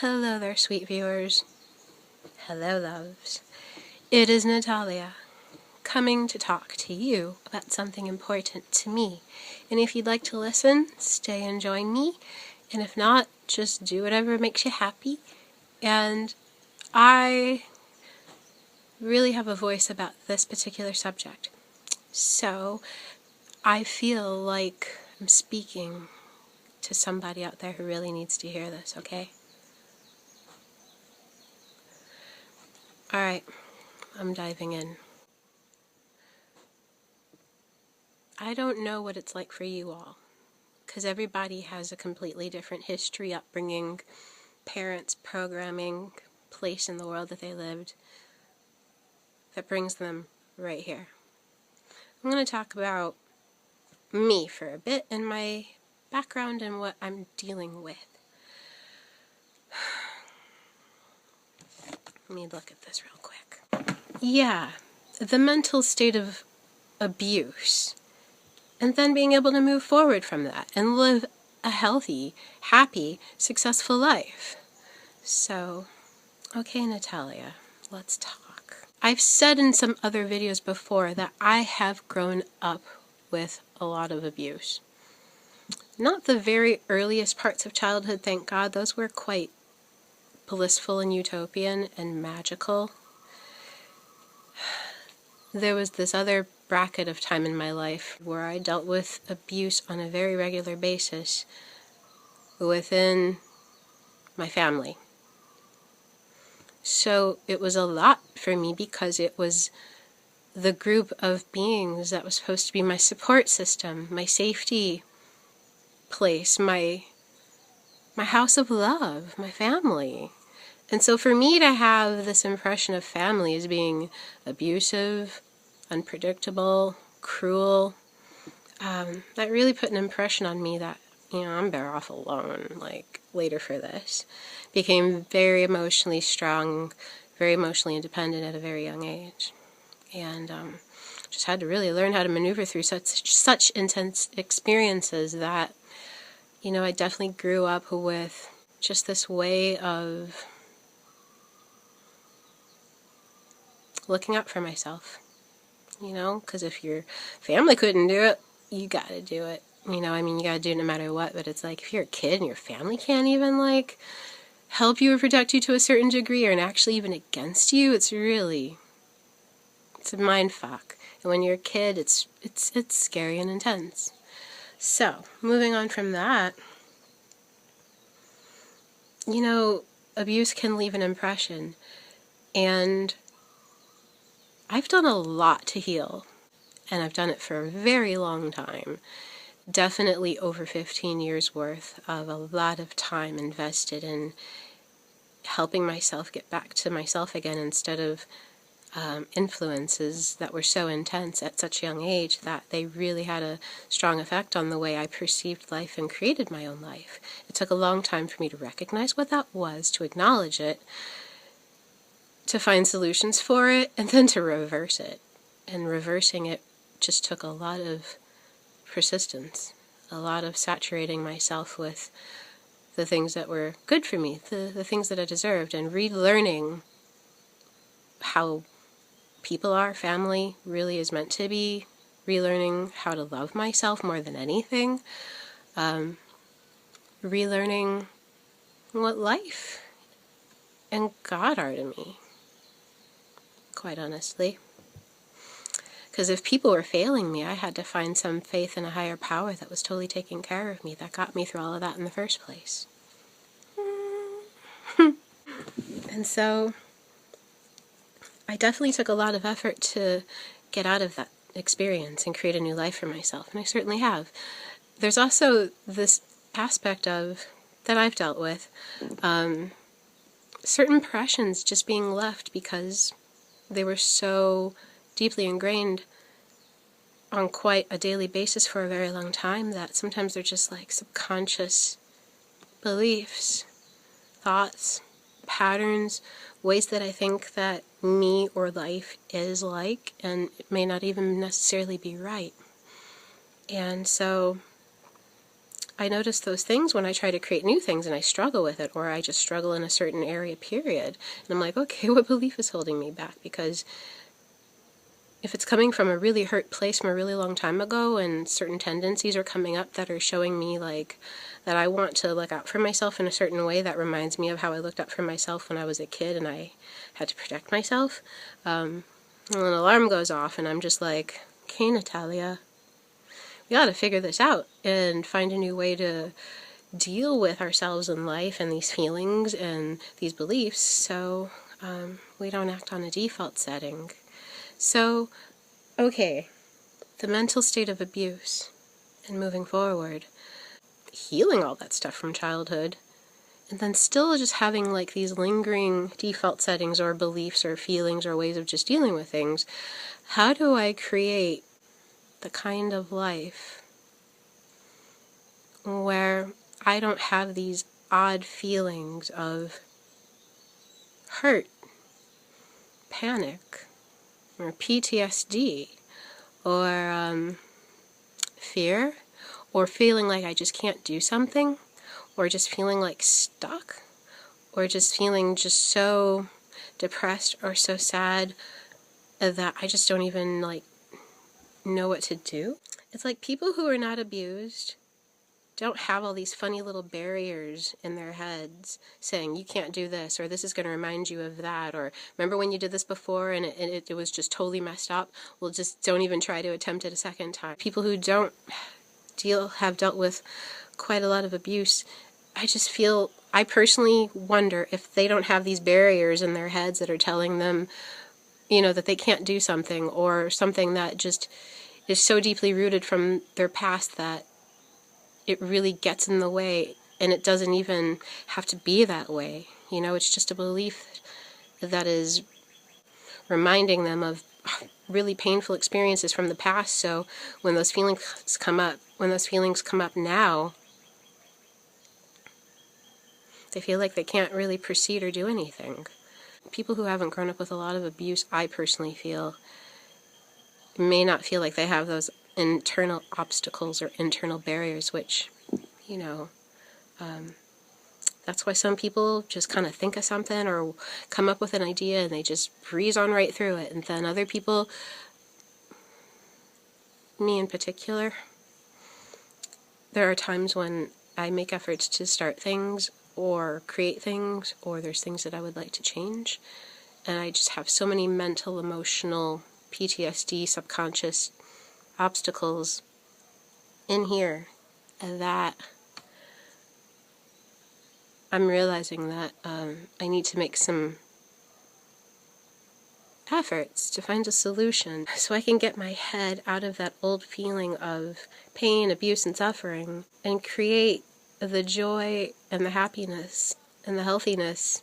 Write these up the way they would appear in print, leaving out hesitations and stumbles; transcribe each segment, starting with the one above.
Hello there, sweet viewers. Hello, loves. It is Natalia, coming to talk to you about something important to me. And if you'd like to listen, stay and join me. And if not, just do whatever makes you happy. And I really have a voice about this particular subject. So I feel like I'm speaking to somebody out there who really needs to hear this, okay? Alright, I'm diving in. I don't know what it's like for you all, because everybody has a completely different history, upbringing, parents, programming, place in the world that they lived that brings them right here. I'm going to talk about me for a bit and my background and what I'm dealing with. Let me look at this real quick. Yeah, the mental state of abuse, and then being able to move forward from that and live a healthy, happy, successful life. So, okay, Natalia, let's talk. I've said in some other videos before that I have grown up with a lot of abuse. Not the very earliest parts of childhood, thank God. Those were quite blissful and utopian and magical. There was this other bracket of time in my life where I dealt with abuse on a very regular basis within my family. So it was a lot for me because it was the group of beings that was supposed to be my support system, my safety place, my house of love, my family. And so for me to have this impression of family as being abusive, unpredictable, cruel, that really put an impression on me that, I'm better off alone, like, later for this. Became very emotionally strong, very emotionally independent at a very young age. And just had to really learn how to maneuver through such intense experiences that, I definitely grew up with just this way of looking out for myself. Because if your family couldn't do it, you gotta do it. You gotta do it no matter what, but it's like, if you're a kid and your family can't even, help you or protect you to a certain degree, or actually even against you, it's a mind fuck. And when you're a kid, it's scary and intense. So, moving on from that, abuse can leave an impression, and I've done a lot to heal, and I've done it for a very long time. Definitely over 15 years worth of a lot of time invested in helping myself get back to myself again, instead of influences that were so intense at such a young age that they really had a strong effect on the way I perceived life and created my own life. It took a long time for me to recognize what that was, to acknowledge it, to find solutions for it, and then to reverse it. And reversing it just took a lot of persistence, a lot of saturating myself with the things that were good for me, the things that I deserved, and relearning how people are, family really is meant to be, relearning how to love myself more than anything, relearning what life and God are to me, quite honestly. Because if people were failing me, I had to find some faith in a higher power that was totally taking care of me, that got me through all of that in the first place. And so I definitely took a lot of effort to get out of that experience and create a new life for myself, and I certainly have. There's also this aspect of, that I've dealt with, certain impressions just being left because they were so deeply ingrained on quite a daily basis for a very long time that sometimes they're just like subconscious beliefs, thoughts, patterns, ways that I think that me or life is like, and it may not even necessarily be right. And so I notice those things when I try to create new things and I struggle with it, or I just struggle in a certain area, period. And I'm like, okay, what belief is holding me back? Because if it's coming from a really hurt place from a really long time ago, and certain tendencies are coming up that are showing me like that I want to look out for myself in a certain way that reminds me of how I looked out for myself when I was a kid and I had to protect myself, and an alarm goes off and I'm just like, okay, Natalia, we gotta figure this out and find a new way to deal with ourselves in life and these feelings and these beliefs, so we don't act on a default setting. So, okay, the mental state of abuse and moving forward, healing all that stuff from childhood, and then still just having like these lingering default settings or beliefs or feelings or ways of just dealing with things. How do I create the kind of life where I don't have these odd feelings of hurt, panic, or PTSD, or fear, or feeling like I just can't do something, or just feeling like stuck, or just feeling just so depressed or so sad that I just don't even like know what to do? It's like people who are not abused don't have all these funny little barriers in their heads saying you can't do this, or this is going to remind you of that, or remember when you did this before and it was just totally messed up? Well, just don't even try to attempt it a second time. People who don't have dealt with quite a lot of abuse, I personally wonder if they don't have these barriers in their heads that are telling them, that they can't do something, or something that just is so deeply rooted from their past that it really gets in the way, and it doesn't even have to be that way. It's just a belief that is reminding them of really painful experiences from the past, so when those feelings come up now, they feel like they can't really proceed or do anything. People who haven't grown up with a lot of abuse, I personally feel, may not feel like they have those internal obstacles or internal barriers, which, that's why some people just kind of think of something or come up with an idea and they just breeze on right through it. And then other people, me in particular, there are times when I make efforts to start things or create things, or there's things that I would like to change, and I just have so many mental, emotional, PTSD, subconscious obstacles in here that I'm realizing that I need to make some efforts to find a solution so I can get my head out of that old feeling of pain, abuse, and suffering, and create the joy and the happiness and the healthiness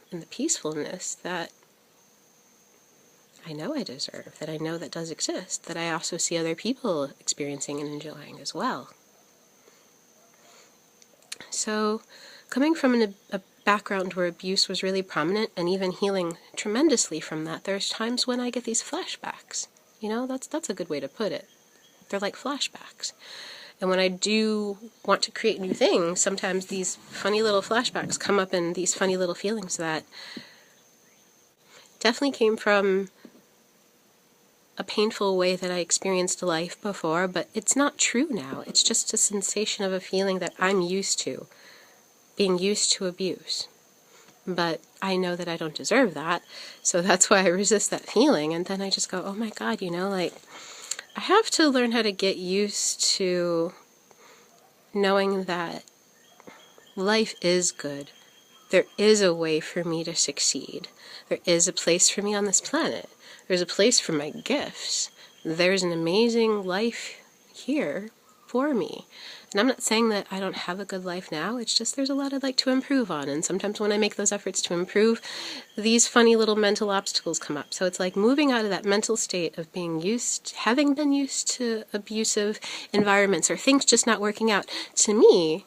and the peacefulness that I know I deserve, that I know that does exist, that I also see other people experiencing and enjoying as well. So, coming from a background where abuse was really prominent, and even healing tremendously from that, there's times when I get these flashbacks. That's a good way to put it. They're like flashbacks. And when I do want to create new things, sometimes these funny little flashbacks come up, in these funny little feelings that definitely came from a painful way that I experienced life before, but it's not true now. It's just a sensation of a feeling that I'm used to, being used to abuse. But I know that I don't deserve that, so that's why I resist that feeling, and then I just go, oh my God, I have to learn how to get used to knowing that life is good. There is a way for me to succeed. There is a place for me on this planet. There's a place for my gifts. There's an amazing life here for me. And I'm not saying that I don't have a good life now, it's just there's a lot I'd like to improve on, and sometimes when I make those efforts to improve, these funny little mental obstacles come up. So it's like moving out of that mental state of having been used to abusive environments or things just not working out. To me,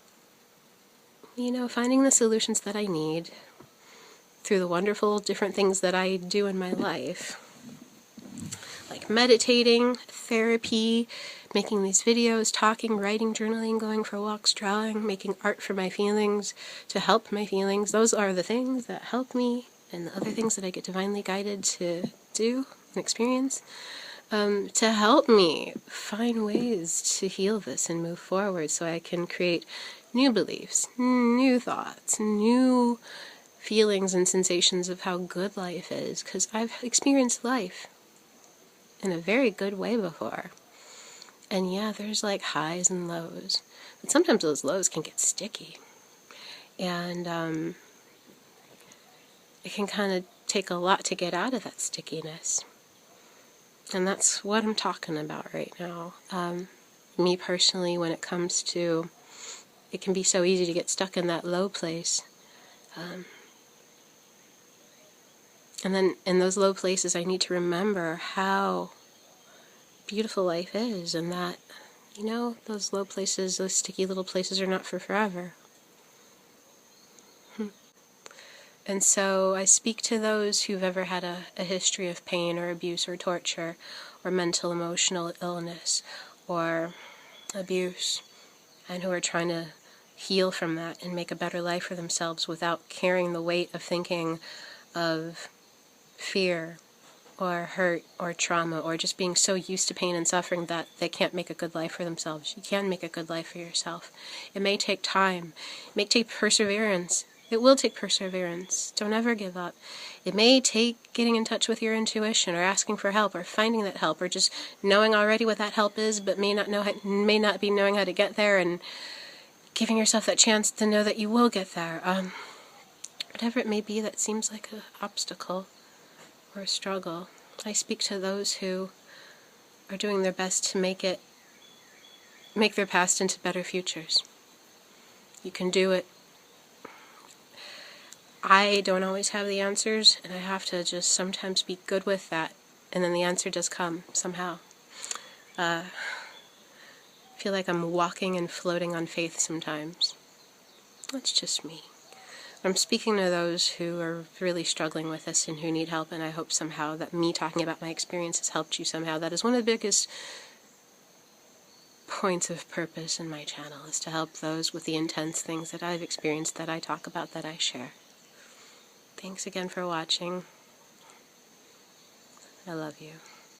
finding the solutions that I need through the wonderful different things that I do in my life, like meditating, therapy, making these videos, talking, writing, journaling, going for walks, drawing, making art for my feelings, to help my feelings. Those are the things that help me, and the other things that I get divinely guided to do and experience, to help me find ways to heal this and move forward so I can create new beliefs, new thoughts, new feelings and sensations of how good life is, because I've experienced life in a very good way before. And yeah, there's like highs and lows, but sometimes those lows can get sticky, and it can kind of take a lot to get out of that stickiness. And that's what I'm talking about right now. Me personally, when it comes to, it can be so easy to get stuck in that low place. And then in those low places, I need to remember how beautiful life is, and that, you know, those low places, those sticky little places are not for forever. And so I speak to those who've ever had a history of pain or abuse or torture or mental emotional illness or abuse, and who are trying to heal from that and make a better life for themselves without carrying the weight of thinking of fear or hurt or trauma, or just being so used to pain and suffering that they can't make a good life for themselves. You can make a good life for yourself. It may take time. It may take perseverance. It will take perseverance. Don't ever give up. It may take getting in touch with your intuition, or asking for help, or finding that help, or just knowing already what that help is, but may not be knowing how to get there, and giving yourself that chance to know that you will get there. Whatever it may be that seems like an obstacle or a struggle, I speak to those who are doing their best to make their past into better futures. You can do it. I don't always have the answers, and I have to just sometimes be good with that, and then the answer does come somehow. I feel like I'm walking and floating on faith sometimes. That's just me. I'm speaking to those who are really struggling with this and who need help, and I hope somehow that me talking about my experience has helped you somehow. That is one of the biggest points of purpose in my channel, is to help those with the intense things that I've experienced, that I talk about, that I share. Thanks again for watching. I love you.